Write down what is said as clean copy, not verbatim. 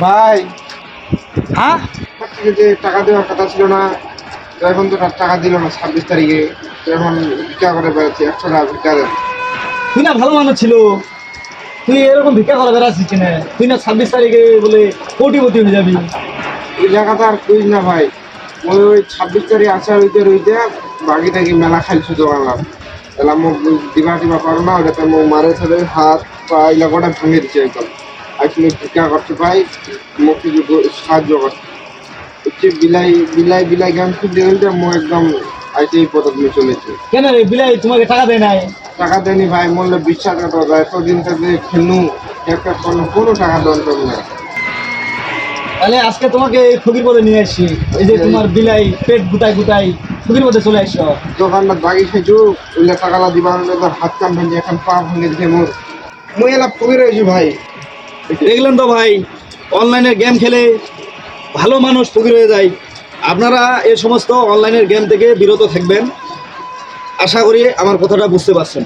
ভাই হ্যাঁ, থেকে যে টাকা দেওয়ার কথা ছিল না, তো এখন তো টাকা দিল না 26 তারিখে। তো এখন ভিক্ষা করে বেড়াচ্ছি, 100 টাকা ভিক্ষা দেন। তুই না ভালো মানুষ ছিল, তুই এরকম ভিক্ষা করে বেড়াচ্ছিস কিনা? তুই না 26 তারিখে বলে কোটিপতি হয়ে যাবি। এই জায়গাটা আর কইস না ভাই। ওই 26 তারিখ আসা হইতে রইতে বাকি থাকি মেলা খাইল শুধু আনলাম। তাহলে মুখ দিবা টিবা পারো না, ওটাতে মুখ মারে ছেড়ে হাত পা এগুলা গোটা ভেঙে দিচ্ছে একদম। আসলে ভিক্ষা করতে ভাই, মুখ কিছু সাহায্য করতে হচ্ছে। বিলাই বিলাই বিলাই গান শুনতে শুনতে মুখ একদম আইসে এই পথে চলেছে। কেন রে বিলাই তোমাকে টাকা দেয় নাই? টাকা দেয়নি ভাই, বললে বিশ্বাস করতে হবে। এতদিন থেকে খেলনু একটা কোনো টাকা দেওয়ার জন্য না। তাহলে আজকে তোমাকে ফকির পদে নিয়ে আসছি। এই যে তোমার বিলাই পেট গুটাই গুটাই ফকির পদে চলে আসছো। দোকানটা বাগি খাইছু, ওইলে টাকালা দিবা হলে তো হাত কান ভেঙে এখন পা ভেঙে দিছে মোর। মুই এলা ফকির হয়েছি ভাই। দেখলেন তো ভাই, অনলাইনে গেম খেলে ভালো মানুষ ফকির হয়ে যায়। আপনারা এই সমস্ত অনলাইনের গেম থেকে বিরত থাকবেন। আশা করি আমার কথাটা বুঝতে পারছেন।